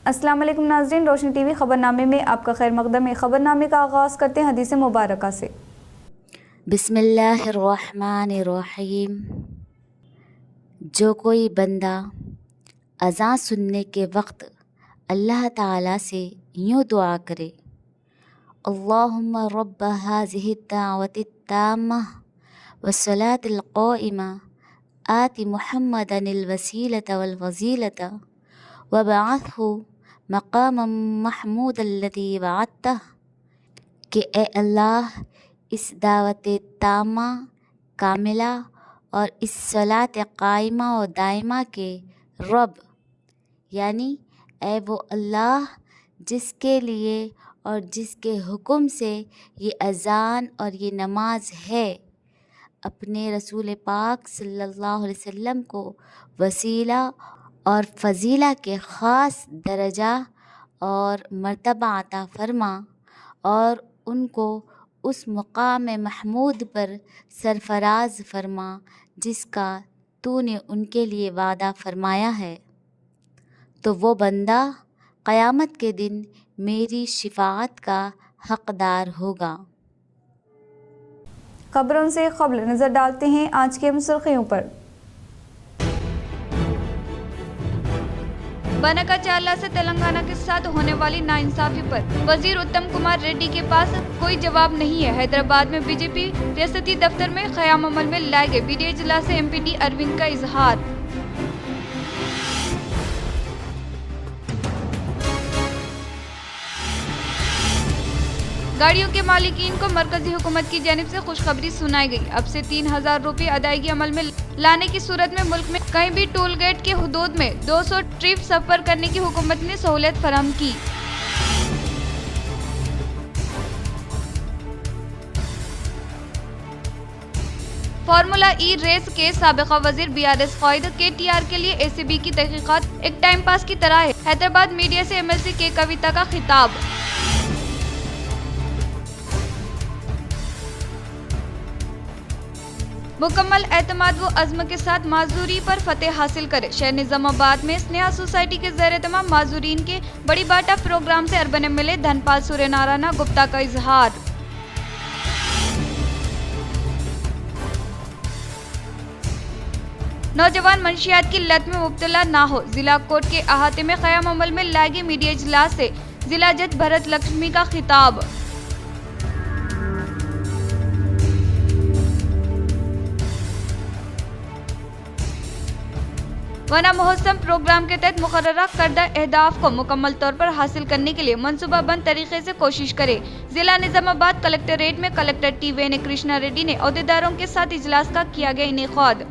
अस्सलाम वालेकुम नाज़रीन, रोशनी टीवी ख़बरनामे में आपका खैर मक़दम है। ख़बरनामे का आगाज़ करते हैं हदीस मुबारका से। बिस्मिल्लाहिर्रहमानिर्रहीम। जो कोई बंदा अज़ान सुनने के वक्त अल्लाह ताला से यूँ दुआ करे, अल्लाहुम्मा रब्ब हाज़िहि दावति ताम्मा वस्सलातिल क़ाइमा आति मुहम्मदनिल वसीलता वल फज़ीलता वबअथहु मक़ामम महमूदल्लज़ी वअदतह, कि ए अल्लाह, इस दावत तामा कामिला और इस सलात कायमा और दायमा के रब, यानी ए वो अल्लाह जिसके लिए और जिसके हुक्म से ये अज़ान और ये नमाज है, अपने रसूल पाक सल्लल्लाहु अलैहि वसल्लम को वसीला और फ़ज़ीला के ख़ास दर्जा और मर्तबा अता फ़रमा और उनको उस मुक़ाम महमूद पर सरफ़राज़ फ़रमा जिसका तूने उनके लिए वादा फ़रमाया है। तो वो बंदा क़यामत के दिन मेरी शिफ़ाअत का हक़दार होगा। खबरों से क़ब्ल नज़र डालते हैं आज की अहम सुर्ख़ियों पर। बनका चाला से तेलंगाना के साथ होने वाली नाइंसाफ़ी पर वज़ीर उत्तम कुमार रेड्डी के पास कोई जवाब नहीं है। हैदराबाद में बीजेपी रियासती दफ्तर में क़याम अमल में लाए गए मीडिया इजलास से एमपीडी अरविंद का इजहार। गाड़ियों के मालिकीन को मरकजी हुकूमत की जानिब से खुशखबरी सुनाई गई। अब से 3000 रुपये अदायगी अमल में लाने की सूरत में मुल्क में कहीं भी टोल गेट के हुदूद में 200 ट्रिप सफर करने की हुकूमत ने सहूलियत फराहम की। फार्मूला ई रेस के साबिका वजीर BRS क़ायद KTR के लिए ACB की तहकीकात एक टाइम पास की तरह है। हैदराबाद मीडिया से MLC के कविता का खिताब। मुकम्मल एतमाद व अज़्म के साथ माजूरी पर फतेह हासिल करे। शहर निज़ामाबाद में स्नेहा सोसाइटी के ज़ेर एहतमाम माजूरीन के बड़ी बाटा प्रोग्राम से अरबन MLA धनपाल सूर्यनारायण गुप्ता का इजहार। नौजवान मंशियात की लत में मुब्तला ना हो, जिला कोर्ट के अहाते में क़याम अमल में लाए गए मीडिया इजलास से जिला जज भरत लक्ष्मी का खिताब। वना महोत्सव प्रोग्राम के तहत मुकर्ररा करदा अहदाफ को मुकम्मल तौर पर हासिल करने के लिए मनसूबाबंद तरीके से कोशिश करे। जिला निजामाबाद कलेक्टरेट में कलेक्टर टी.वेन कृष्णा रेड्डी ने अहदेदारों के साथ इजलास का किया गया इनेकाद।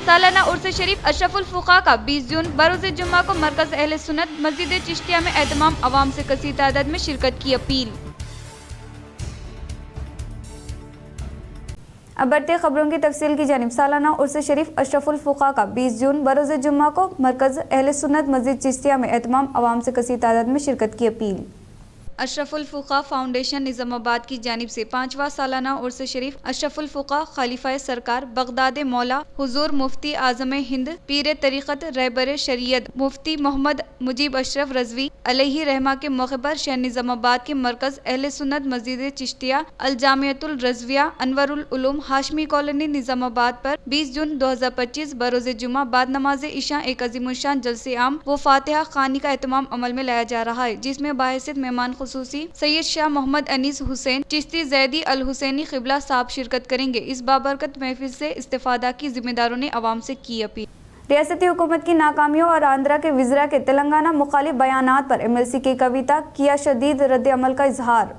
सालाना उर्स शरीफ अशरफुल फुक़हा का 20 जून बरोज़ जुम्मा को मरकज़ अहले सुन्नत मस्जिद चिश्तिया में एहतमाम, अवाम से कसीर तादाद में शिरकत की अपील। अब बढ़ते खबरों की तफसील की जानिब। सालाना उर्स शरीफ अशरफुल फुक़हा का 20 जून बरोज़ जुम्मा को मरकज़ अहले सुन्नत मस्जिद चिश्तिया में एहतमाम, अवाम से कसीर तादाद में शिरकत की अपील। अशरफुल फुक़हा फाउंडेशन निज़ामाबाद की जानिब से 5वां सालाना उर्स शरीफ अशरफुल फुक़हा खलीफा सरकार बगदाद मौला हुजूर मुफ्ती आज़म हिंद पीर तरीक़त रहबर शरीयत मुफ्ती मोहम्मद मुजीब अशरफ रज़वी अलैहि रहमा के मौके पर शहर निज़ामाबाद के मरकज़ अहले सुन्नत मस्जिद चिश्तिया अल जामियतुल रज़विया अनवरुल उलूम हाशमी कॉलोनी निज़ामाबाद पर 20 जून 2025 बरोज़ जुमा बाद नमाज इशा एक अज़ीमुश्शान जलसे आम व फातिहा ख़ानी का एहतमाम अमल में लाया जा रहा है, जिसमें बाहिसियत मेहमान खुसूसी सैयद शाह मोहम्मद अनीस हुसैन चिश्ती ज़ैदी अल हुसैनी क़िबला साहब शिरकत करेंगे। इस बाबरकत महफिल से इस्तिफ़ादा की जिम्मेदारों ने अवाम से की अपील। रियासती हुकूमत की नाकामियों और आंध्रा के वज़ीरा के तेलंगाना मुखालिफ बयानात पर MLC की कविता किया शदीद रद्द अमल का इजहार।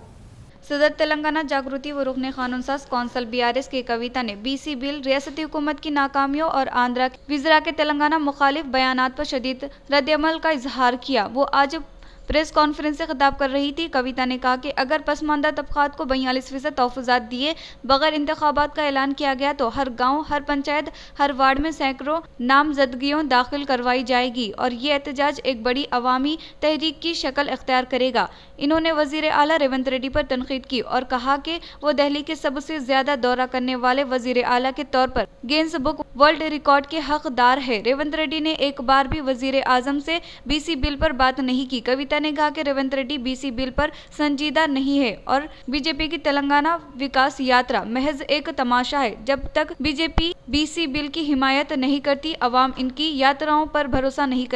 सदर तेलंगाना जागृति व रुकन कानून साज कौंसल BRS के कविता ने BC बिल, रियासती हुकूमत की नाकामियों और आंध्रा के वज़ीरा के तेलंगाना मुखालिफ बयानात पर शदीद रद्द अमल का इजहार किया। वो आज प्रेस कॉन्फ्रेंस से खिताब कर रही थी। कविता ने कहा कि अगर पसमानदा तबकात को 42% तोफ़ुज़ात दिए बगैर इंतखाबात का ऐलान किया गया तो हर गाँव, हर पंचायत, हर वार्ड में सैकड़ों नामजदगियों दाखिल करवाई जाएगी और ये एहतजाज एक बड़ी अवामी तहरीक की शक्ल इख्तियार करेगा। इन्होंने वज़ीर आला रेवंत रेड्डी पर तनकीद की और कहा कि वो दिल्ली के सबसे ज्यादा दौरा करने वाले वज़ीर आला के तौर पर गिनीज बुक वर्ल्ड रिकॉर्ड के हकदार है। रेवंत रेड्डी ने एक बार भी वज़ीर आज़म से बीसी बिल पर बात नहीं की। कविता ने कहा कि रेवंत रेड्डी बीसी बिल पर संजीदा नहीं है और बीजेपी की तेलंगाना विकास यात्रा महज एक तमाशा है। जब तक बीजेपी बीसी बिल की हिमायत नहीं करती, अवाम इनकी यात्राओं पर भरोसा नहीं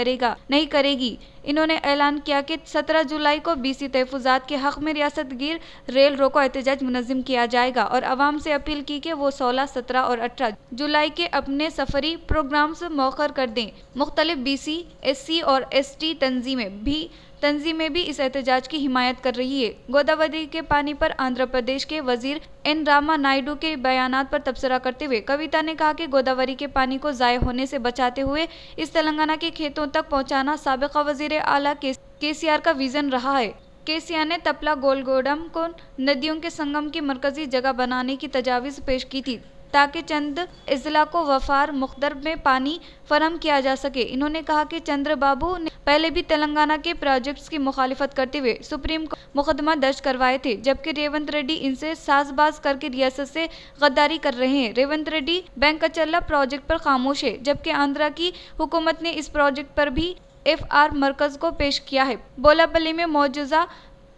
करेगी। इन्होंने ऐलान किया कि 17 जुलाई को बीसी तहफ़्फ़ुज़ात के हक़ में रियासत गिर रेल रोको एहतजाज मुनज़्ज़म किया जाएगा और अवाम से अपील की कि वो 16, 17 और 18 जुलाई के अपने सफरी प्रोग्राम्स मौखर कर दें। मुख्तलिफ बीसी, एससी और एसटी तंजीमें भी इस एहतजाज की हिमायत कर रही है। गोदावरी के पानी पर आंध्र प्रदेश के वजीर एन रामा नायडू के बयानात पर तबसरा करते हुए कविता ने कहा कि गोदावरी के पानी को ज़ाय होने से बचाते हुए इस तेलंगाना के खेतों तक पहुंचाना साबिक़ा वज़ीर आला केसीआर का विज़न रहा है। केसीआर ने तपला गोलगोडम को नदियों के संगम की मरकजी जगह बनाने की तजावीज़ पेश की थी ताकि चंद अजला को वफार मुक़द्दर में पानी फराहम किया जा सके। इन्होंने कहा कि चंद्रबाबू ने पहले भी तेलंगाना के प्रोजेक्ट्स की मुखालिफत करते हुए सुप्रीम कोर्ट मुकदमा दर्ज करवाए थे, जबकि रेवंत रेड्डी इनसे साजबाज करके रियासत से गद्दारी कर रहे हैं। रेवंत रेड्डी बैंकचल्ला प्रोजेक्ट पर खामोश है, जबकि आंध्रा की हुकूमत ने इस प्रोजेक्ट पर भी FR मरकज को पेश किया है। बोलापल्ली में मौजूदा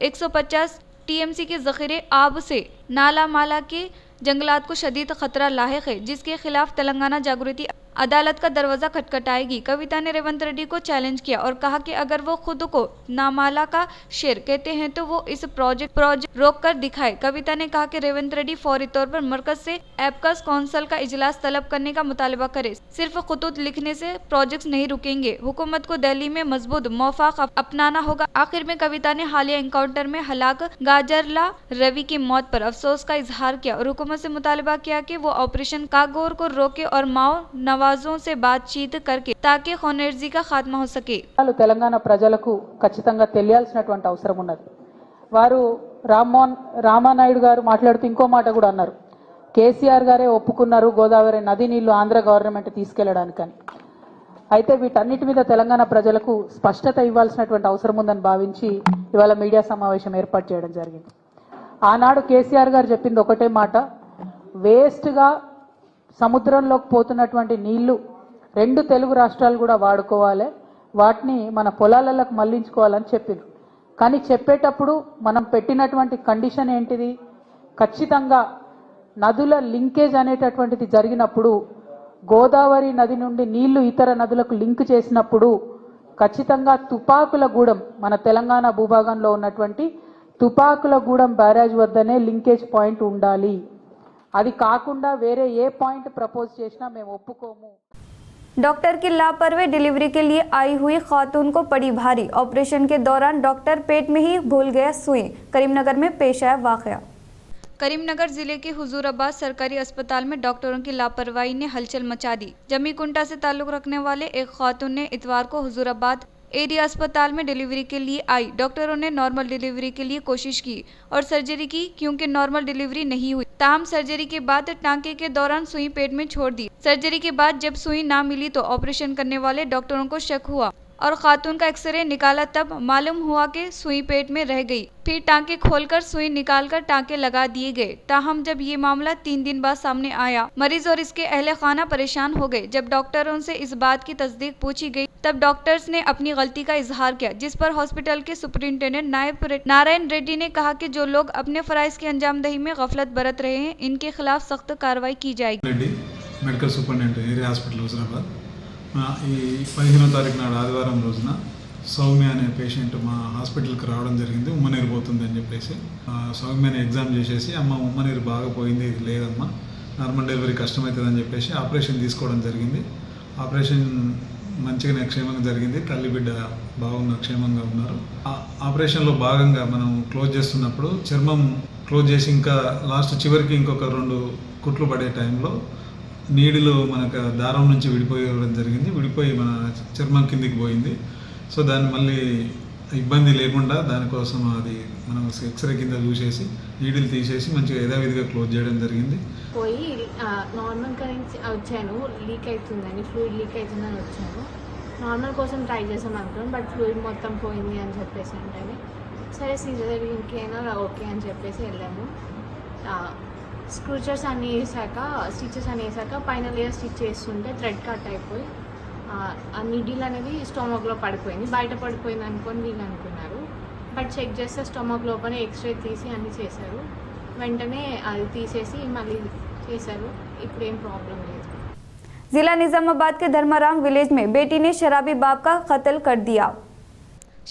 150 TMC के ज़ख़ीरे आब से नाला माला के जंगलात को शदीद खतरा लाहिक है, जिसके खिलाफ तेलंगाना जागृति अदालत का दरवाजा खटखटाएगी। कविता ने रेवंत रेड्डी को चैलेंज किया और कहा कि अगर वो खुद को नामाला का शेर कहते हैं तो वो इस प्रोजेक्ट रोक कर दिखाए। कविता ने कहा कि रेवंत रेड्डी फौरी तौर पर मरकज से एपकस कौंसिल का इजलास तलब करने का मुतालबा करे। सिर्फ खुतूत लिखने से प्रोजेक्ट नहीं रुकेंगे। हुकूमत को दिल्ली में मजबूत मौफाक अपनाना होगा। आखिर में कविता ने हालिया एनकाउंटर में हलाक गाजरला रवि की मौत पर अफसोस का इजहार किया और हुकूमत से मुतालबा किया कि वो ऑपरेशन कागोर को रोके और माओ नवाजों से बातचीत करके ताकि खौनेर्जी का खात्मा हो सके। తెలంగాణ ప్రజలకు ఖచ్చితంగా తెలియాల్సినటువంటి అవసరం ఉన్నది. వారు రామానాయుడు గారు మాట్లాడుతూ ఇంకో మాట కూడా అన్నారు. కేసీఆర్ గారే ఒప్పుకున్నారు గోదావరి నది నీళ్లు ఆంధ్ర గవర్నమెంట్ తీసుకెళ్లడానికని. అయితే వీటన్నిటి మీద తెలంగాణ ప్రజలకు స్పష్టత ఇవ్వాల్సినటువంటి అవసరం ఉందని భావించి ఇవాళ మీడియా సమావేశం ఏర్పాటు చేయడం జరిగింది. ఆనాడు కేసీఆర్ గారు చెప్పింది ఒకటే మాట, వేస్ట్గా సముద్రంలోకి పోతున్నటువంటి నీళ్లు రెండు తెలుగు రాష్ట్రాలు కూడా వాడుకోవాలి, వాటిని మన పొలాలకు మళ్లించుకోవాలని చెప్పిండ్రు. కానీ చెప్పేటప్పుడు మనం పెట్టినటువంటి కండిషన్ ఏంటిది, ఖచ్చితంగా నదుల లింకేజ్ అనేటటువంటిది జరిగినప్పుడు గోదావరి నది నుండి నీళ్లు ఇతర నదులకు లింక్ చేసినప్పుడు ఖచ్చితంగా తుపాకులగూడెం మన తెలంగాణ భూభాగంలో ఉన్నటువంటి తుపాకులగూడెం బ్యారేజ్ వద్దనే లింకేజ్ పాయింట్ ఉండాలి. అది కాకుండా వేరే ఏ పాయింట్ ప్రపోజ్ చేసినా మేము ఒప్పుకోము. डॉक्टर की लापरवाही डिलीवरी के लिए आई हुई खातून को पड़ी भारी। ऑपरेशन के दौरान डॉक्टर पेट में ही भूल गया सुई। करीमनगर में पेश आया वाकया। करीमनगर जिले के हुजूराबाद सरकारी अस्पताल में डॉक्टरों की लापरवाही ने हलचल मचा दी। जमीकुंटा से ताल्लुक रखने वाले एक खातून ने इतवार को हुजूराबाद एरिया अस्पताल में डिलीवरी के लिए आई। डॉक्टरों ने नॉर्मल डिलीवरी के लिए कोशिश की और सर्जरी की, क्योंकि नॉर्मल डिलीवरी नहीं हुई। ताहम सर्जरी के बाद टांके के दौरान सुई पेट में छोड़ दी। सर्जरी के बाद जब सुई ना मिली तो ऑपरेशन करने वाले डॉक्टरों को शक हुआ और खातून का एक्सरे निकाला, तब मालूम हुआ कि सुई पेट में रह गई। फिर टांके खोलकर सुई निकालकर टांके लगा दिए गए। ताहम जब ये मामला 3 दिन बाद सामने आया, मरीज और इसके अहले खाना परेशान हो गए। जब डॉक्टरों से इस बात की तस्दीक पूछी गई तब डॉक्टर्स ने अपनी गलती का इजहार किया, जिस पर हॉस्पिटल के सुपरिंटेंडेंट नारायण रेड्डी ने कहा कि जो लोग अपने फराइज की अंजामदही में गफलत बरत रहे हैं, इनके खिलाफ सख्त कार्रवाई की जाएगी। मेडिकल सूपरिटेंडेंट एरिया हास्पिटल हुजूराबाद ఈ 15వ తారీఖు నాడు ఆదివారం రోజున సౌమ్య అనే పేషెంట్ మా హాస్పిటల్కి రావడం జరిగింది. ఉమ్మనీరు పోతుంది అని చెప్పేసి సౌమ్యని ఎగ్జామ్ చేసేసి అమ్మ ఉమ్మనీరు బాగా పోయింది, ఇది లేదమ్మా, నార్మల్ డెలివరీ కష్టమవుతుందని చెప్పేసి ఆపరేషన్ తీసుకోవడం జరిగింది. ఆపరేషన్ మంచిగానే క్షేమంగా జరిగింది. తల్లి బిడ్డ బాగున్న క్షేమంగా ఉన్నారు. ఆపరేషన్లో భాగంగా మనం క్లోజ్ చేస్తున్నప్పుడు చర్మం క్లోజ్ చేసి ఇంకా లాస్ట్ చివరికి ఇంకొక 2 కుట్లు పడే టైంలో నీడిలో మనకు దారం నుంచి విడిపోయడం జరిగింది. విడిపోయి మన చర్మం కిందికి పోయింది. సో దాన్ని మళ్ళీ ఇబ్బంది లేకుండా దానికోసం అది మనం ఎక్స్రే కింద చూసేసి నీడిల్ తీసేసి మంచిగా యథావిధిగా క్లోజ్ చేయడం జరిగింది. పోయి నార్మల్ కరెంట్ వచ్చాను, లీక్ అవుతుందని, ఫ్లూయిడ్ లీక్ అవుతుందని వచ్చాను. నార్మల్ కోసం ట్రై చేసాం అనుకున్నాను, బట్ ఫ్లూయిడ్ మొత్తం పోయింది అని చెప్పేసి అంటే సరే సిజరీన్కి అయినా ఓకే అని చెప్పేసి వెళ్ళాము. స్క్రూచర్స్ అన్నీ వేసాక, స్టిచెస్ అన్నీ వేసాక పైన లేయర్ స్టిచ్ చేస్తుంటే థ్రెడ్ కట్ అయిపోయి ఆ నీడిల్ అనేది స్టొమక్లో పడిపోయింది. బయట పడిపోయింది అనుకొని వీళ్ళు అనుకున్నారు, బట్ చెక్ చేస్తే స్టొమక్ లోపల ఎక్స్రే తీసి అన్నీ చేశారు. వెంటనే అది తీసేసి మళ్ళీ చేశారు. ఇప్పుడు ఏం ప్రాబ్లం లేదు. जिला निजामाबाद के धर्माराम विलेज में बेटी ने शराबी बाप का कत्ल कर दिया।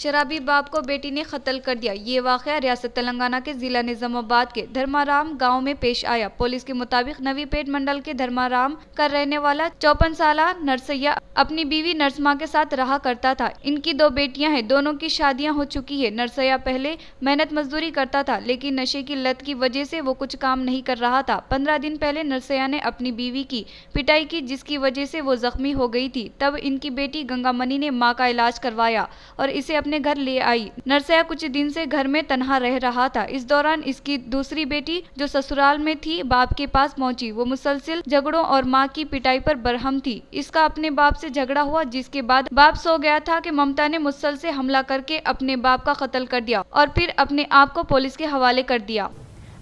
शराबी बाप को बेटी ने कत्ल कर दिया। ये वाक़या रियासत तेलंगाना के जिला निजामाबाद के धर्माराम गांव में पेश आया। पुलिस के मुताबिक नवीपेट मंडल के धर्माराम का रहने वाला 54 साला नरसैया अपनी बीवी नरसमा के साथ रहा करता था। इनकी 2 बेटियां हैं, दोनों की शादियां हो चुकी है। नरसैया पहले मेहनत मजदूरी करता था, लेकिन नशे की लत की वजह से वो कुछ काम नहीं कर रहा था। 15 दिन पहले नरसैया ने अपनी बीवी की पिटाई की, जिसकी वजह से वो जख्मी हो गई थी। तब इनकी बेटी गंगामणि ने मां का इलाज करवाया और इसे अपने घर ले आई। नरसैया कुछ दिन से घर में तन्हा रह रहा था। इस दौरान इसकी दूसरी बेटी जो ससुराल में थी बाप के पास पहुंची। वो मुसलसल झगड़ों और मां की पिटाई पर बरहम थी। इसका अपने बाप से झगड़ा हुआ, जिसके बाद बाप सो गया था कि ममता ने मुसलसल से हमला करके अपने बाप का कत्ल कर दिया और फिर अपने आप को पुलिस के हवाले कर दिया।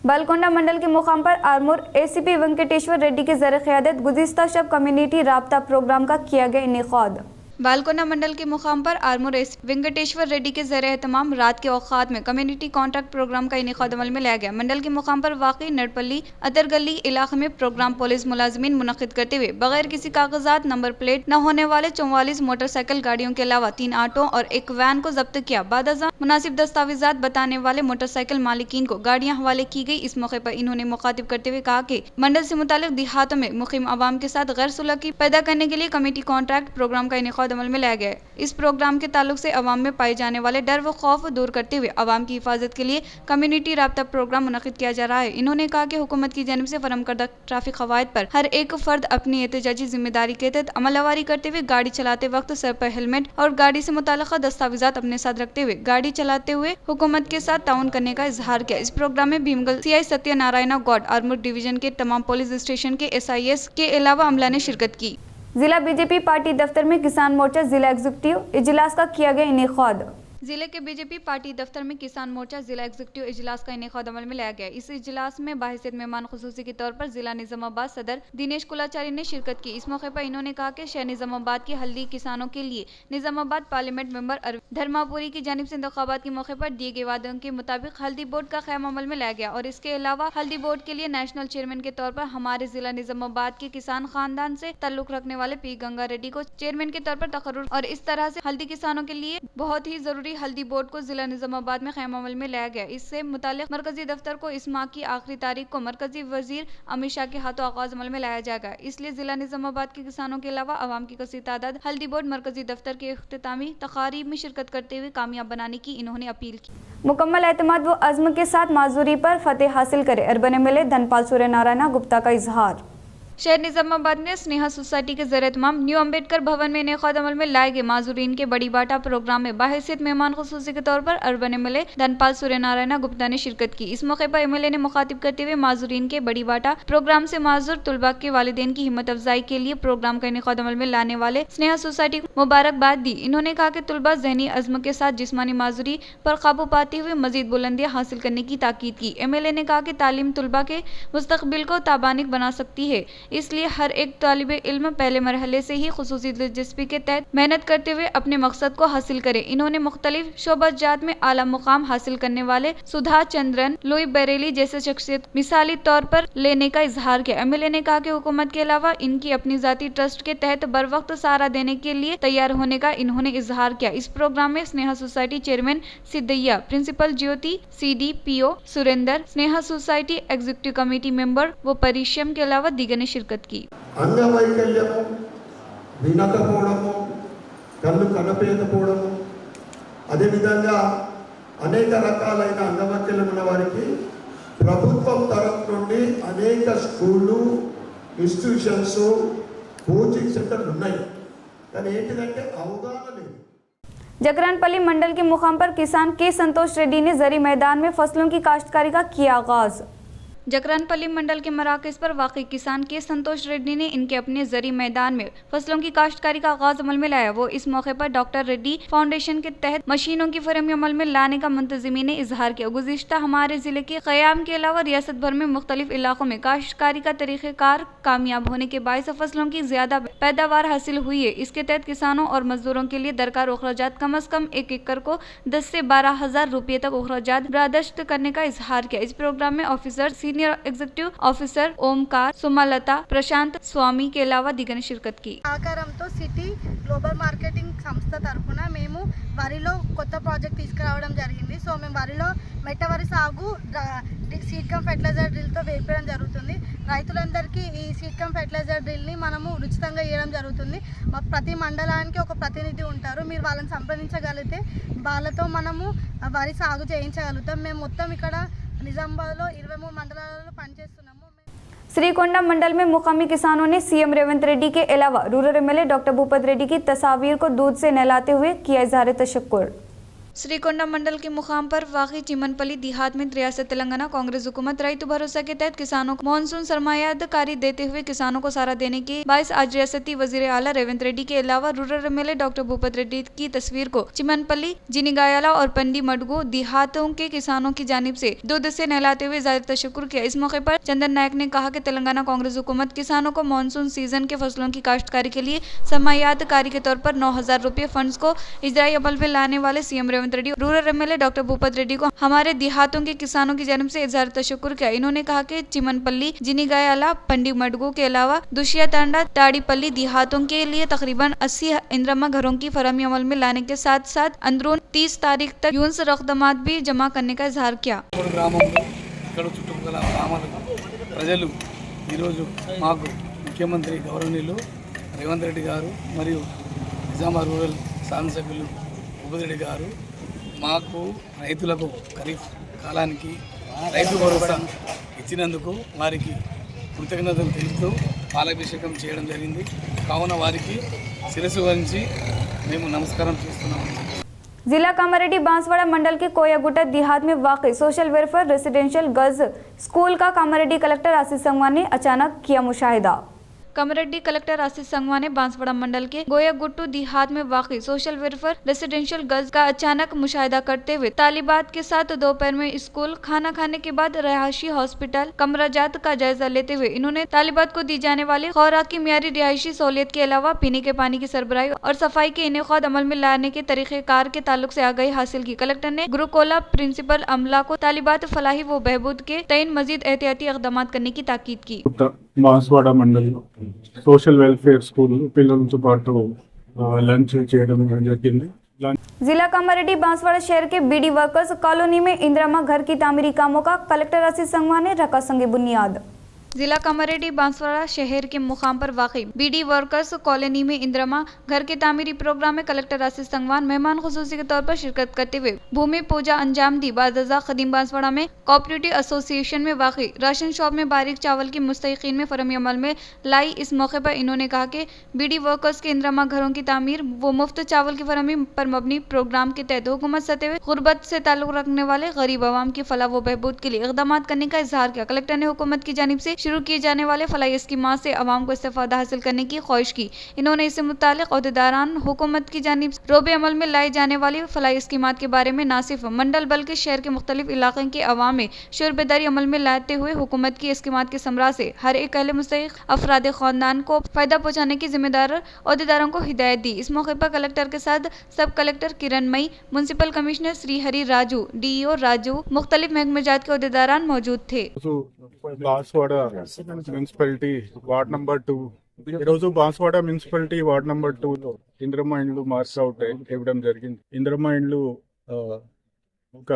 बालकोंडा मंडल के मुकाम पर आर्मूर एसीपी वेंकटेश्वर रेड्डी के ज़रिए क़यादत गुज़िश्ता शब कम्युनिटी राब्ता प्रोग्राम का किया गया इनेकाद। बालकोंडा मंडल के मुकाम पर आर्मूर वेंकटेश्वर रेड्डी के ज़रिए तमाम रात के औकात में कम्युनिटी कॉन्ट्रैक्ट प्रोग्राम का इनेकाद अमल में लाया गया। मंडल के मुकाम पर वाक़ई नडपल्ली अतरगली इलाके में प्रोग्राम पुलिस मुलाजिमीन मुनक़िद करते हुए बगैर किसी कागजात नंबर प्लेट न होने वाले 44 मोटरसाइकिल गाड़ियों के अलावा 3 ऑटो और एक वैन को जब्त किया। बादअज़ां मुनासिब दस्तावेजात बताने वाले मोटरसाइकिल मालिकीन को गाड़ियाँ हवाले की गई। इस मौके पर इन्होंने मुखातिब करते हुए कहा कि मंडल से मुतालिक देहातों में मुक़ीम आवाम के साथ गैर सुलह पैदा करने के लिए कमेटी कॉन्ट्रैक्ट प्रोग्राम का इनेकाद अमल में लाया गया। इस प्रोग्राम के ताल्लुक से अवाम में पाए जाने वाले डर व खौफ दूर करते हुए अवाम की हिफाजत के लिए कम्युनिटी राब्ता प्रोग्राम मुनक़िद किया जा रहा है। इन्होंने कहा कि हुकूमत की जानिब से फरहम करदा ट्रैफिक क़वाइद पर हर एक फ़र्द अपनी एहतजाजी जिम्मेदारी के तहत अमलवारी करते हुए गाड़ी चलाते वक्त सर पर हेलमेट और गाड़ी से मुताल्लिक़ दस्तावेजात अपने साथ रखते हुए गाड़ी चलाते हुए हुकूमत के साथ ताउन करने का इजहार किया। इस प्रोग्राम में भीमगल CI सत्यनारायण गौड, आर्मूर डिवीजन के तमाम पुलिस स्टेशन के SIS के अलावा अमला ने शिरकत की। जिला बीजेपी पार्टी दफ्तर में किसान मोर्चा जिला एग्जीक्यूटिव इजलास का किया गया इनेकाद। जिले के बीजेपी पार्टी दफ्तर में किसान मोर्चा जिला एग्जीक्यूटिव इजलास का इनेकाद अमल में लाया गया। इस इजलास में बाहिसियत मेहमान खुसूसी के तौर पर जिला निजामाबाद सदर दिनेश कुलाचारी ने शिरकत की। इस मौके पर इन्होंने कहा कि शहर निजामाबाद के हल्दी किसानों के लिए निजामाबाद पार्लियामेंट मेंबर धर्मापुरी की जानिब से इंतखाबात के मौके पर दिए गए वादों के मुताबिक हल्दी बोर्ड का क़याम अमल में लाया गया और इसके अलावा हल्दी बोर्ड के लिए नेशनल चेयरमैन के तौर पर हमारे जिला निजामाबाद के किसान खानदान से ताल्लुक रखने वाले P गंगा रेड्डी को चेयरमैन के तौर पर तकर्रुर और इस तरह से हल्दी किसानों के लिए बहुत ही जरूरी हल्दी बोर्ड को जिला निजामाबाद में क़याम अमल में लाया गया। इससे मुताल्लिक़ मरकजी दफ्तर को इस माह की आखिरी तारीख को मरकजी वजीर अमित शाह के हाथों आगाज अमल में लाया जाएगा। इसलिए जिला निजामाबाद के किसानों के अलावा अवाम की कसीर तादाद हल्दी बोर्ड मरकजी दफ्तर के इख्तितामी तकारीब में शिरकत करते हुए कामयाब बनाने की इन्होंने अपील की। मुकम्मल एतमाद व अज़्म के साथ माजूरी पर फतेह हासिल करे अरबन MLA धनपाल सूर्यनारायण गुप्ता का इजहार। शहर निजामाबाद में स्नेहा सोसाइटी के ज़रिए तमाम न्यू अम्बेडकर भवन में इनेकाद अमल में लाए गए माजूरीन के बड़ी बाटा प्रोग्राम में बाहिसियत मेहमान खुसूसी के तौर पर अर्बन MLA धनपाल सूर्यनारायण गुप्ता ने शिरकत की। इस मौके पर MLA ने मुखातिब करते हुए माजूरीन के बड़ी बाटा प्रोग्राम से माजूर तुलबा के वालिदैन की हिम्मत अफजाई के लिए प्रोग्राम का इनेकाद अमल में लाने वाले स्नेहा सोसाइटी को मुबारकबाद दी। इन्होंने कहा कि तुलबा ज़हनी अज़्म के साथ जिस्मानी माजूरी पर काबू पाते हुए मजीद बुलंदियाँ हासिल करने की ताकीद की। MLA ने कहा कि तालीम तुलबा के मुस्तकबिल को ताबानिक बना सकती है, इसलिए हर एक तालिबे इल्म पहले मरहले से ही खुसूसी दिलचस्पी के तहत मेहनत करते हुए अपने मकसद को हासिल करे। इन्होंने मुख्तलिफ शोबजात में आला मुकाम हासिल करने वाले सुधा चंद्रन, लुई बरेली जैसे शख्सियत मिसाली तौर पर लेने का इजहार किया। MLA ने कहा कि हुकूमत के अलावा इनकी अपनी जाती ट्रस्ट के तहत बर वक्त सहारा देने के लिए तैयार होने का इन्होंने इजहार किया। इस प्रोग्राम में स्नेहा सोसाइटी चेयरमैन सिद्धैया, प्रिंसिपल ज्योति, CD PO Surender, Sneha society executive committee member व परिश्रम के अलावा दीगर ने शिरकत की। అంగవైకల్యము, వినకపోవడము, కళ్ళు కనపేయకపోవడము, అదేవిధంగా అనేక రకాలైన అంగవైకల్యం ఉన్న వారికి ప్రభుత్వం తరఫు నుండి అనేక స్కూళ్ళు, ఇన్స్టిట్యూషన్స్, కోచింగ్ సెంటర్లు ఉన్నాయి. కానీ ఏంటిదంటే అవగాహన లేదు. जगरानपल्ली मंडल के मुकाम पर किसान के संतोष रेड्डी ने जरी मैदान में फसलों की काश्तकारी का किया आगाज। जगरानपल्ली मंडल के मराकज पर वाक़ई किसान के संतोष रेड्डी ने इनके अपने जरी मैदान में फसलों की काश्तकारी का आगाज अमल में लाया। वो इस मौके पर डॉक्टर रेड्डी फाउंडेशन के तहत मशीनों की फरहमी अमल में लाने का मुंतजिमीन ने इजहार किया। गुज़िश्ता हमारे जिले के क़याम के अलावा रियासत भर में मुख्तलिफ इलाकों में काश्तकारी का तरीक़ेकार कामयाब होने के बायस फसलों की ज्यादा पैदावार हासिल हुई है। इसके तहत किसानों और मजदूरों के लिए दरकार अखराजात कम अज़ कम 1 एकड़ को 10 से 12,000 रुपये तक अखराजात बर्दाश्त करने का इजहार किया। इस प्रोग्राम में officer senior executive officer Omkar, Sumalatha, Prashant Swami के अलावा दिगर ने शिरकत की। సహకారంతో సిటీ గ్లోబల్ మార్కెటింగ్ సంస్థ తరఫున మేము వరిలో కొత్త ప్రాజెక్ట్ తీసుకురావడం జరిగింది. సో మేము వరిలో మెట్ట వరి సాగు సీడ్ కమ్ ఫెర్టిలైజర్ డ్రిల్తో వేపడం జరుగుతుంది. రైతులందరికీ ఈ సీడ్ కమ్ ఫెర్టిలైజర్ డ్రిల్ని మనము ఉచితంగా ఇవ్వడం జరుగుతుంది. ప్రతి మండలానికి ఒక ప్రతినిధి ఉంటారు. మీరు వాళ్ళని సంప్రదించగలిగితే వాళ్ళతో మనము వరి సాగు చేయించగలుగుతాం. మేము మొత్తం ఇక్కడ నిజామాబాద్లో 23 మండలాలలో పనిచేస్తున్నాము. श्रीकोंडा मंडल में मुकामी किसानों ने सीएम रेवंत रेड्डी के अलावा rural MLA doctor Bhupat Reddy की तस्वीर को दूध से नहलाते हुए किया इजहार तशक्कुर। श्रीकोंडा मंडल के मुकाम पर वाक़ई चिमनपल्ली देहात में रियासत तेलंगाना कांग्रेस हुकूमत रईतु भरोसा के तहत किसानों को मानसून सरमायाकारी देते हुए किसानों को सहारा देने के बायस आज रियासती वजीर आला रेवंत रेड्डी के अलावा rural MLA doctor Bhupat Reddy की तस्वीर को चिमनपल्ली, जिनीगायाला और पंडी मडगू देहातों के किसानों की जानिब से दूध से नहलाते हुए इजहार तशक्कुर किया। इस मौके पर चंदन नायक ने कहा कि तेलंगाना कांग्रेस हुकूमत किसानों को मानसून सीजन के फसलों की काश्तकारी के लिए सरमायाकारी के तौर पर 9,000 रुपये फंड्स को इजराई अमल में लाने वाले CM Revanth Reddy rural MLA doctor Bhupat Reddy को हमारे देहातों के किसानों की जानिब से इजहार तशक्कुर किया। इन्होंने कहा कि चिमनपल्ली, जिनीगायाला, पंडी मडगू के अलावा दुशिया तांडा, ताड़ीपल्ली देहातों के लिए तकरीबन 80 इंदिरमा घरों की फरहमी अमल में लाने के साथ साथ अंदरून 30 तारीख तक यूंस रकदमात भी जमा करने का इजहार किया। ముఖ్యమంత్రి గౌరవనీయులు రేవంత్ రెడ్డి గారు మరియు నిజామాబాద్ రూరల్ శాసనసభ్యులు భూపత్ రెడ్డి గారు మాకు రైతులకు ఖరీఫ్ కాలానికి రైతు భరోసా ఇచ్చినందుకు వారికి కృతజ్ఞతలు తెలుపుతూ పాలాభిషేకం చేయడం జరిగింది. కావున వారికి శిరస్సు వహించి మేము నమస్కారం చేస్తున్నాము. जिला कामारेड्डी बांसवाड़ा मंडल के कोयागुट्टा देहात में वाक़ई social welfare residential girls school का कामारेड्डी कलेक्टर आशीष संगवान ने अचानक किया मुशाहिदा। कामारेड्डी कलेक्टर आशीष संगवान ने बांसवाड़ा मंडल के गोयागुट्टू देहात में वाक़ई सोशल वेलफेयर रेसिडेंशियल गर्ल्स का अचानक मुशाहिदा करते हुए तालिबात के साथ दोपहर में स्कूल, खाना खाने के बाद रहायशी हॉस्पिटल, कमराजात का जायजा लेते हुए इन्होंने तालिबात को दी जाने वाली खुराकी मियारी रिहायशी सहूलियत के अलावा पीने के पानी की सरबराही और सफाई के इनेकाद अमल में लाने के तरीक़ेकार के ताल्लुक से आगाही हासिल की। कलेक्टर ने गुरुकोला प्रिंसिपल अमला को तालिबात फलाही व बहबूद के तयन मजीद एहतियाती इक़दाम करने की ताकीद की। Banswada mandal social welfare school పిల్లలతో పాటు లంచ్ చేయడం జరిగింది. जिला कामारेड्डी बांसवाड़ा शहर के बीडी वर्कर्स कॉलोनी में इंदिरमा घर की तामीरी कामों का कलेक्टर आशीष संगवान ने रखा संगे बुनियाद। जिला कामारेड्डी बांसवाड़ा शहर के मुकाम पर वाक़ई बीडी वर्कर्स कॉलोनी में इंदिरमा घर के तामीरी प्रोग्राम में कलेक्टर आशीष संगवान मेहमान खुसूसी के तौर पर शिरकत करते हुए भूमि पूजा अंजाम दी। बादजा खदीम बांसवाड़ा में कोऑपरेटिव एसोसिएशन में वाक़ई राशन शॉप में बारीक चावल की मुस्तहिकीन में फरहमी अमल में लाई। इस मौके पर इन्होंने कहा कि बीडी वर्कर्स के इंदिरमा घरों की तामीर व मुफ्त चावल की फरहमी पर मबनी प्रोग्राम के तहत हुकूमत सतह हुए गुर्बत से ताल्लुक रखने वाले गरीब आवाम की फलाह व बहबूद के लिए इक़दाम करने का इजहार किया। कलेक्टर ने हुकूमत की जानिब से शुरू किए जाने वाले फलाही स्कीमात से आवाम को इस्तेफादा हासिल करने की ख्वाहिश की। इन्होंने इससे मुतालिक अहदेदारान हुकूमत की जानिब से रोबे अमल में लाई जाने वाली फलाही स्कीमात के बारे में न सिर्फ मंडल बल्कि शहर के मुख्तलिफ इलाक़े के अवाम में शुरबेदारी अमल में लाते हुए हुकूमत की स्कीमात के समरा से हर एक अहले मुस्तहिक अफराद ख़ानदान को फ़ायदा पहुँचाने की जिम्मेदार अहदेदारों को हिदायत दी। इस मौके पर कलेक्टर के साथ सब collector Kiran Mai, municipal commissioner Srihari Raju, DEO Raju, मुख्तलिफ महकमेजात के अहदेदारान मौजूद थे। బాన్స్వాడ మున్సిపాలిటీ వార్డ్ నెంబర్ 2 ఈరోజు బాన్స్వాడ మున్సిపాలిటీ వార్డ్ నెంబర్ 2లో ఇందిరమ్మ ఇండ్లు మార్క్అవుట్ ఇవ్వడం జరిగింది. ఇందిరమ్మ ఇండ్లు ఒక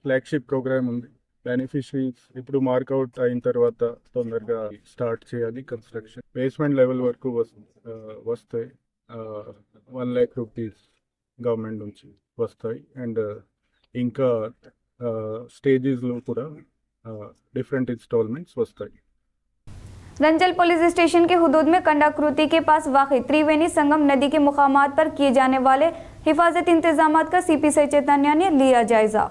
ఫ్లాగ్షిప్ ప్రోగ్రామ్ ఉంది. బెనిఫిషరీస్ ఇప్పుడు మార్క్అవుట్ అయిన తర్వాత తొందరగా స్టార్ట్ చేయాలి కన్స్ట్రక్షన్. బేస్మెంట్ లెవెల్ వరకు వస్తాయి. 1 lakh రూపీస్ గవర్నమెంట్ నుంచి వస్తాయి. అండ్ ఇంకా స్టేజెస్లో కూడా डिफरेंट इंस्टॉलमेंट्स वस्ताई। रंजल पुलिस स्टेशन के हुदूद में कंडाकृति के पास वाक़ई त्रिवेणी संगम नदी के मुकामात पर किए जाने वाले हिफाजत इंतजामात का सीपी साई चैतन्य ने लिया जायजा।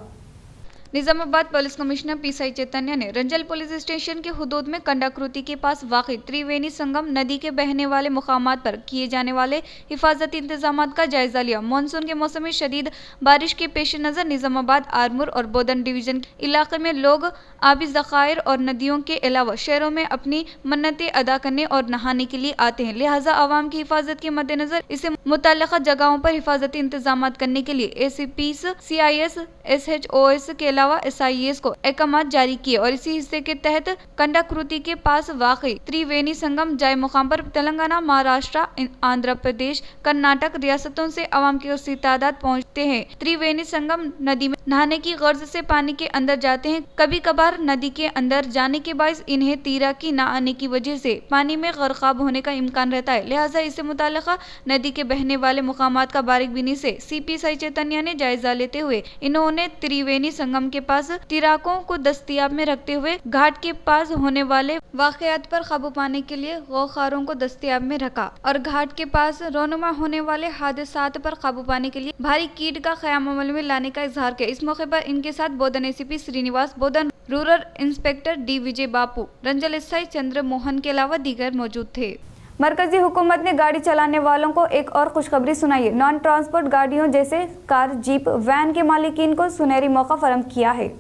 Nizamabad police commissioner P Sai Chaitanya ने रंजल पुलिस स्टेशन के हुदूद में कंडाकृति के पास वाक़ई त्रिवेणी संगम नदी के बहने वाले मुकामात पर किए जाने वाले हिफाजती इंतजामात का जायजा लिया। मानसून के मौसम में शदीद बारिश के पेश नज़र निजामाबाद, आरमूर और बोधन डिवीजन के इलाके में लोग आबी ज़खायर और नदियों के अलावा शहरों में अपनी मन्नतें अदा करने और नहाने के लिए आते हैं। लिहाजा आवाम की हिफाजत के मद्देनजर इसे मुतल्लिक़ा जगहों पर हिफाजती इंतजामात करने के लिए ACPs, CIS, SHOS के अलावा SIS को अहकाम जारी किए और इसी हिस्से के तहत कंडाकृति के पास वाक़ई त्रिवेणी संगम जाए मुकाम पर तेलंगाना, महाराष्ट्र, आंध्र प्रदेश, कर्नाटक रियासतों से अवाम की उसकी तादाद पहुँचते हैं। त्रिवेणी संगम नदी में नहाने की गर्ज से पानी के अंदर जाते हैं। कभी कभार नदी के अंदर जाने के बायस इन्हें तैराकी न आने की वजह से पानी में गर्काब होने का इम्कान रहता है। लिहाजा इससे मुताल्लिक़ा नदी के बहने वाले मुकामात का बारीकबीनी से CP साई चैतन्य ने जायजा लेते हुए इन्होंने त्रिवेणी संगम के पास तैराकों को दस्तयाब में रखते हुए घाट के पास होने वाले वाक़यात पर काबू पाने के लिए गौखारों को दस्तयाब में रखा और घाट के पास रोनुमा होने वाले हादसात पर काबू पाने के लिए भारी किट का क़याम अमल में लाने का इजहार किया। इस मौके पर इनके साथ बोधन ACP श्रीनिवास, बोधन रूरल इंस्पेक्टर D विजय बापू, रंजल SI चंद्र मोहन के अलावा दीगर मौजूद थे। मरकजी हुकूमत ने गाड़ी चलाने वालों को एक और खुशखबरी सुनाई है। नॉन ट्रांसपोर्ट गाड़ियों जैसे कार, जीप, वैन के मालिकीन को सुनहरी मौका फराहम किया है।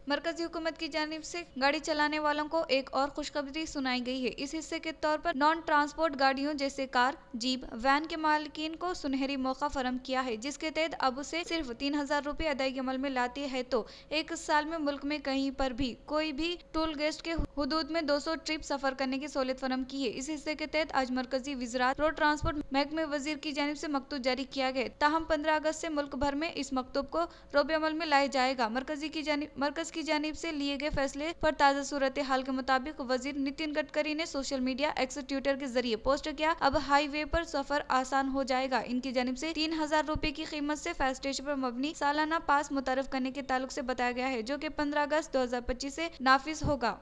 मरकजी हुकूमत की जानिब से गाड़ी चलाने वालों को एक और खुशखबरी सुनाई गई है। इस हिस्से के तौर पर नॉन ट्रांसपोर्ट गाड़ियों जैसे कार, जीप, वैन के मालिकीन को सुनहरी मौका फराहम किया है, जिसके तहत अब उसे सिर्फ 3000 रुपये अदायगी अमल में लाती है तो एक साल में मुल्क में कहीं पर भी कोई भी टोल गेस्ट के हुदूद में 200 ट्रिप सफर करने की सहूलियत फराहम की है। इस हिस्से के तहत आज मरकजी वज़ारत रोड ट्रांसपोर्ट महकमे वजीर की जानिब से मकतूब जारी किया गया। ताहम 15 अगस्त से मुल्क भर में इस मकतूब को रोबे अमल में लाया जाएगा। मरकज की जानिब से लिए गए फैसले पर ताज़ा सूरत हाल के मुताबिक वजीर नितिन गडकरी ने सोशल मीडिया एक्स ट्विटर के जरिए पोस्ट किया, अब हाईवे पर सफर आसान हो जाएगा। इनकी जानिब से 3000 रुपए की कीमत से फास्टैग पर मबनी सालाना पास मुतारफ करने के ताल्लुक से बताया गया है, जो कि 15 अगस्त 2025 से नाफिज होगा।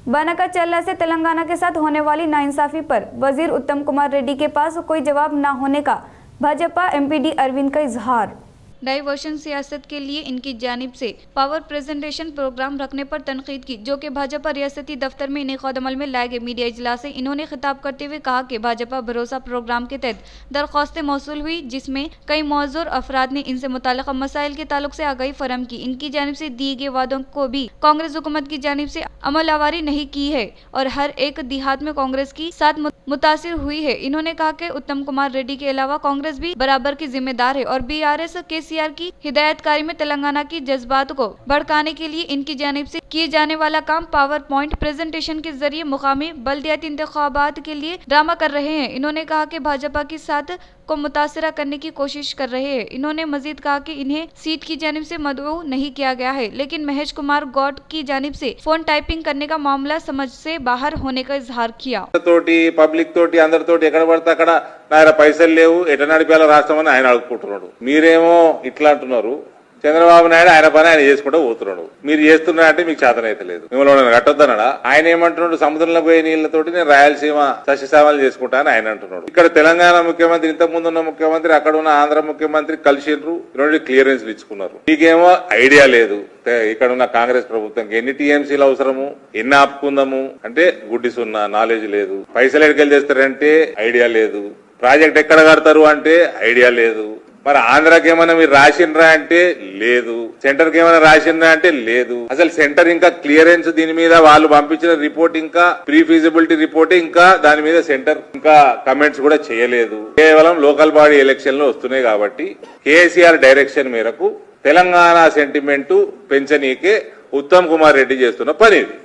बनाका चल्ला से तेलंगाना के साथ होने वाली नाइंसाफी पर वजीर उत्तम कुमार रेड्डी के पास कोई जवाब न होने का भाजपा MPD अरविंद का इजहार। डाइवर्शन सियासत के लिए इनकी जानिब से पावर प्रेजेंटेशन प्रोग्राम रखने पर तनकीद की, जो कि भाजपा रियासती दफ्तर में इनेकाद अमल में लाए गए मीडिया इजलास से इन्होंने खिताब करते हुए कहा कि भाजपा भरोसा प्रोग्राम के तहत दरख्वास्तें मौसूल हुई, जिसमें कई मौजूर अफराद ने इनसे मुताल्लिक़ मसाइल के ताल्लुक से आगाही फराहम की। इनकी जानिब से दिए गए वादों को भी कांग्रेस हुकूमत की जानिब से अमल आवारी नहीं की है और हर एक देहात में कांग्रेस की साथ मुतासिर हुई है। इन्होंने कहा कि उत्तम कुमार रेड्डी के अलावा कांग्रेस भी बराबर की जिम्मेदार है और BRS KCR की हिदायतकारी में तेलंगाना की जज्बात को भड़काने के लिए इनकी जानिब से किए जाने वाला काम पावर पॉइंट प्रेजेंटेशन के जरिए मुकामी बल्दियाती इंतखाबात के लिए ड्रामा कर रहे हैं। इन्होंने कहा कि भाजपा के साथ को मुतासरा करने की कोशिश कर रहे हैं। इन्होंने मजीद कहा कि इन्हें सीट की जानिब से मदऊ नहीं किया गया है, लेकिन महेश कुमार गौड की जानिब से फोन टाइपिंग करने का मामला समझ से बाहर होने का इजहार किया। పబ్లిక్ తోటి అందరితోటి ఎక్కడ పడితే అక్కడ నా దగ్గర పైసలు లేవు, ఎట నడిపేలా రాష్ట్రం అని ఆయన అడుగుకుంటున్నాడు. మీరేమో ఇట్లా అంటున్నారు. చంద్రబాబు నాయుడు ఆయన పని ఆయన చేసుకుంటూ పోతున్నాడు. మీరు చేస్తున్నా అంటే మీకు చేతనైతే లేదు, మిమ్మల్ని కట్టొద్దన్నాడా? ఆయన ఏమంటున్నాడు, సముద్రంలో పోయే నీళ్లతోటి నేను రాయలసీమ సస్యశ్యామలు చేసుకుంటా అని ఆయన అంటున్నాడు. ఇక్కడ తెలంగాణ ముఖ్యమంత్రి, ఇంతకు ముందు ఉన్న ముఖ్యమంత్రి, అక్కడ ఉన్న ఆంధ్ర ముఖ్యమంత్రి కలిసిండ్రు, రెండు క్లియరెన్స్లు ఇచ్చుకున్నారు. మీకేమో ఐడియా లేదు. ఇక్కడ ఉన్న కాంగ్రెస్ ప్రభుత్వం ఎన్ని TMCలు అవసరము, ఎన్ని ఆపుకుందాము అంటే గుడ్డి సున్నా, నాలెడ్జ్ లేదు. పైసలు ఎక్కడికి చేస్తారంటే ఐడియా లేదు. ప్రాజెక్ట్ ఎక్కడ కడతారు అంటే ఐడియా లేదు. మరి ఆంధ్రాకి ఏమైనా మీరు రాసిండ్రా అంటే లేదు, సెంటర్ కి ఏమైనా రాసిండ్రా అంటే లేదు. అసలు సెంటర్ ఇంకా క్లియరెన్స్ దీని మీద వాళ్ళు పంపించిన రిపోర్ట్ ఇంకా ప్రీ ఫీజిబిలిటీ రిపోర్ట్ ఇంకా దాని మీద సెంటర్ ఇంకా కమెంట్స్ కూడా చేయలేదు. కేవలం లోకల్ బాడీ ఎలక్షన్లు వస్తున్నాయి కాబట్టి KCR డైరెక్షన్ మేరకు తెలంగాణ సెంటిమెంట్ పెంచనీకే ఉత్తమ్ కుమార్ రెడ్డి చేస్తున్న పని ఇది।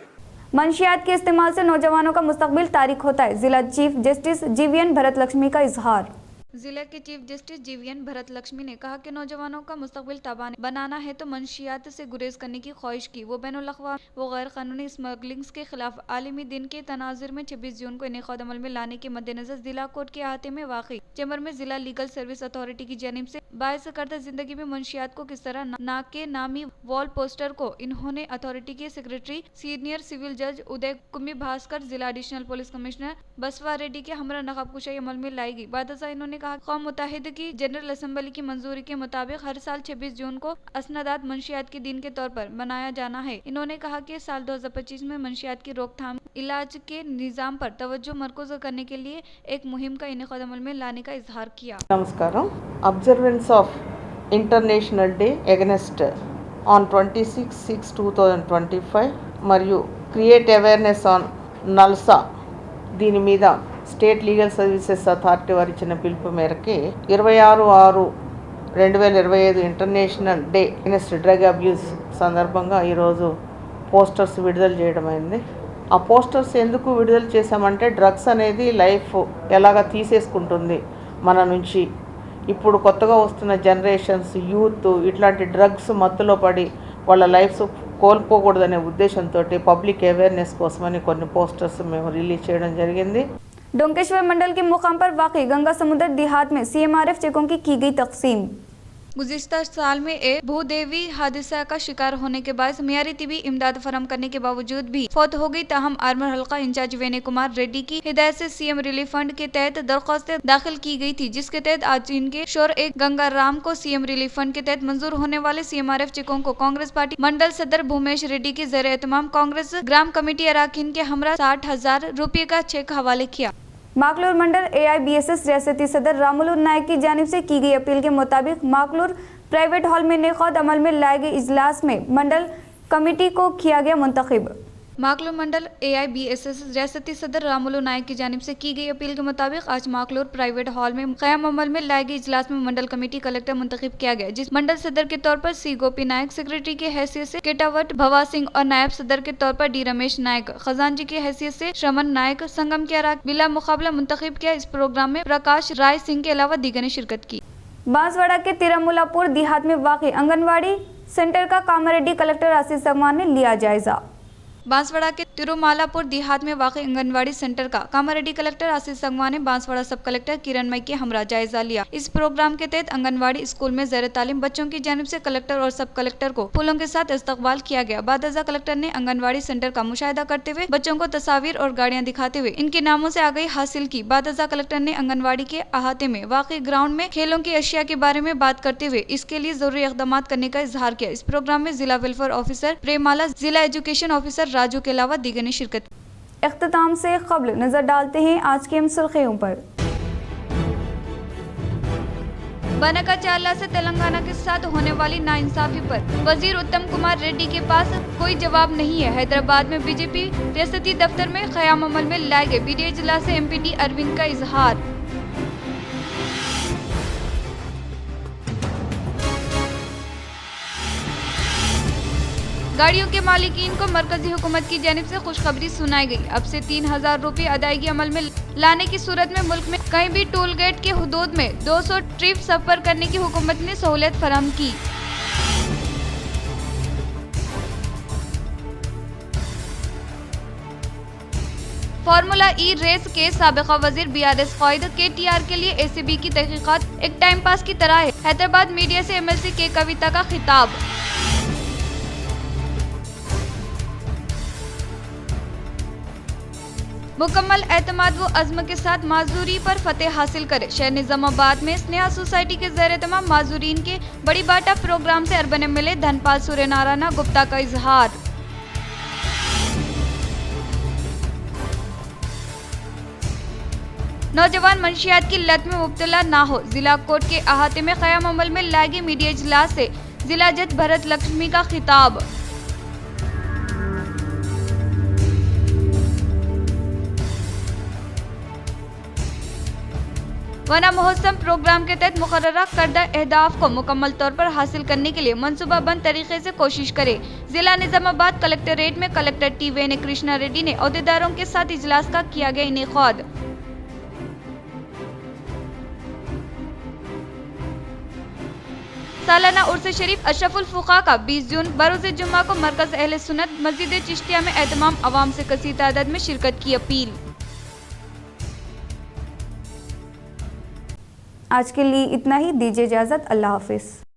मंशियात के इस्तेमाल से नौजवानों का मुस्तकबिल तारीख होता है, जिला chief justice GVN Bharat Lakshmi का इजहार। जिले के chief justice GVN Bharat Lakshmi ने कहा कि नौजवानों का मुस्तकबिल तबाह बनाना है तो मंशियात से गुरेज करने की ख्वाहिश की। वो बैनुल-अक़वामी व गैर कानूनी स्मगलिंग्स के खिलाफ आलमी दिन के तनाजुर में 26 जून को इनेकाद अमल में लाने के मद्देनजर जिला कोर्ट के अहाते में वाक़ई चैम्बर में जिला लीगल सर्विस अथॉरिटी की जानिब से बायस करदा जिंदगी में मंशियात को किस तरह ना के नामी वॉल पोस्टर को इन्होंने अथॉरिटी के सेक्रेटरी सीनियर सिविल जज उदय कुम्भी भास्कर, जिला एडिशनल पुलिस कमिश्नर बसवा रेड्डी के हमरा नकाबकुशाई अमल में लाई गई। बादशाह इन्होंने कहा कौम मुत्तहिदा की जनरल असेंबली की मंजूरी के मुताबिक हर साल 26 जून को असनादात मंशियात के दिन के तौर पर मनाया जाना है। इन्होंने कहा कि साल 2025 में मंशियात की रोकथाम इलाज के निज़ाम पर तवज्जो मरकूज करने के लिए एक मुहिम का इनेकाद अमल में लाने का इजहार किया। नमस्कारम। Observance of international day against on 26/6/2025 మరియు క్రియేట్ అవేర్నెస్ ఆన్ నల్సా దీని మీద స్టేట్ లీగల్ సర్వీసెస్ అథారిటీ వారు ఇచ్చిన పిలుపు మేరకి 26/6/2025 international day against drug abuse సందర్భంగా ఈరోజు పోస్టర్స్ విడుదల చేయడం అయింది. ఆ పోస్టర్స్ ఎందుకు విడుదల చేశామంటే డ్రగ్స్ అనేది లైఫ్ ఎలాగా తీసేసుకుంటుంది మన నుంచి. ఇప్పుడు కొత్తగా వస్తున్న జనరేషన్స్ యూత్ ఇట్లాంటి డ్రగ్స్ మత్తులో పడి వాళ్ళ లైఫ్స్ కోల్పోకూడదనే ఉద్దేశంతో పబ్లిక్ అవేర్నెస్ కోసమని కొన్ని పోస్టర్స్ మేము రిలీజ్ చేయడం జరిగింది. डोंकेश्वर मंडल के मुकाम पर वाक़ई गंगा समुद्र देहात में CMRF चेकों की गई तकसीम। गुज़िश्ता साल में एक भूदेवी हादसा का शिकार होने के बाद मियारी तिबी इमदाद फराहम करने के बावजूद भी फौत हो गई। ताहम आर्मर हल्का इंचार्ज वेने कुमार रेड्डी की हिदायत से CM रिलीफ फंड के तहत दरख्वास्त दाखिल की गई थी, जिसके तहत आज इनके शोर एक गंगाराम को CM रिलीफ फंड के तहत मंजूर होने वाले CMRF चेकों को कांग्रेस पार्टी मंडल सदर भूमेश रेड्डी के ज़ेर एहतमाम कांग्रेस ग्राम कमेटी अराकीन के हमरा 60,000 रुपये का चेक हवाले किया। माकलूर मंडल AIBSS रियासती सदर रामुल नायक की जानिब से की गई अपील के मुताबिक माकलूर प्राइवेट हॉल में इनेकाद अमल में लाए गए इजलास में मंडल कमेटी को किया गया मुंतखब। माकलूर मंडल AIBSS रियासती सदर रामुल नायक की जानिब से की गई अपील के मुताबिक आज माकलूर प्राइवेट हॉल में क़याम अमल में लाए गए इजलास में मंडल कमेटी कलेक्टर मुंतखब किया गया, जिस मंडल सदर के तौर पर C गोपी नायक, सेक्रेटरी की हैसियत से केटावट भवा सिंह और नायब सदर के तौर पर D रमेश नायक, खजानजी की हैसियत से श्रमन नायक, संगम के अराक बिला मुकाबला मुंतखब किया। इस प्रोग्राम में प्रकाश राय सिंह के अलावा दीगर ने शिरकत की। बांसवाड़ा के तिरुमलापुर देहात में वाक़ई आंगनवाड़ी सेंटर का कामारेड्डी कलेक्टर आशीष संगवान ने लिया जायजा। बांसवाड़ा के तिरुमालापुर देहात में वाक़ई आंगनवाड़ी सेंटर का कामारेड्डी कलेक्टर आशीष संगवान ने बांसवाड़ा सब कलेक्टर किरणमय के हमरा जायजा लिया। इस प्रोग्राम के तहत आंगनवाड़ी स्कूल में ज़ेर तालीम बच्चों की जानिब से कलेक्टर और सब कलेक्टर को फूलों के साथ इस्तकबाल किया गया। बादअज़ा कलेक्टर ने आंगनवाड़ी सेंटर का मुशाहिदा करते हुए बच्चों को तस्वीर और गाड़ियां दिखाते हुए इनके नामों से आगाही हासिल की। बादअज़ा कलेक्टर ने आंगनवाड़ी के अहाते में वाक़ई ग्राउंड में खेलों की अशिया के बारे में बात करते हुए इसके लिए जरूरी इक़दाम करने का इजहार किया। इस प्रोग्राम में जिला वेलफेयर ऑफिसर प्रेमाला, जिला एजुकेशन ऑफिसर राजू के अलावा दीगर ने शिरकत। इख्तिताम से क़ब्ल नजर डालते हैं आज के सुर्खियों पर। बनका चाला से तेलंगाना के साथ होने वाली नाइंसाफी पर वजीर उत्तम कुमार रेड्डी के पास कोई जवाब नहीं है। हैदराबाद में बीजेपी रियासती दफ्तर में क़याम अमल में लाए गए BDA इजलास से MPD अरविंद का इजहार। गाड़ियों के मालिकीन को मरकजी हुकूमत की जानिब से खुशखबरी सुनाई गई। अब से 3,000 रुपये अदायगी अमल में लाने की सूरत में मुल्क में कहीं भी टोल गेट के हुदूद में 200 ट्रिप सफर करने की हुकूमत ने सहूलियत फराहम की। फार्मूला ई रेस के साबिका वजीर BRS क़ायद KTR के लिए ACB की तहकीकात एक टाइम पास की तरह है। हैदराबाद मीडिया से MLC के कविता का खिताब। मुकम्मल एतमाद व अज़्म के साथ माजूरी पर फतेह हासिल करे। शहर निजामाबाद में स्नेहा सोसाइटी के ज़ेर तमाम माजूरीन के बड़ी बाटा प्रोग्राम से अर्बन MLA धनपाल सूर्यनारायण गुप्ता का इजहार। नौजवान मंशियात की लत में मुब्तला ना हो। जिला कोर्ट के अहाते में क़याम अमल में लाए गए मीडिया इजलास से जिला जज भरत लक्ष्मी का खिताब। वना महोत्सव प्रोग्राम के तहत मुकर्ररा करदा अहदाफ को मुकम्मल तौर पर हासिल करने के लिए मनसूबाबंद तरीके से कोशिश करे। जिला निजामाबाद कलेक्टरेट में कलेक्टर T वेने कृष्णा रेड्डी ने अहदेदारों के साथ इजलास का किया गया इनेकाद। सालाना उर्स शरीफ अशरफुल फुक़ा का 20 जून बरोज़े जुम्मा को मरकज़ अहले सुन्नत मस्जिद चिश्तिया में एहतमाम अवाम से कसीर तादाद में शिरकत की अपील। आज के लिए इतना ही, दीजिए इजाज़त। अल्लाह हाफिज़।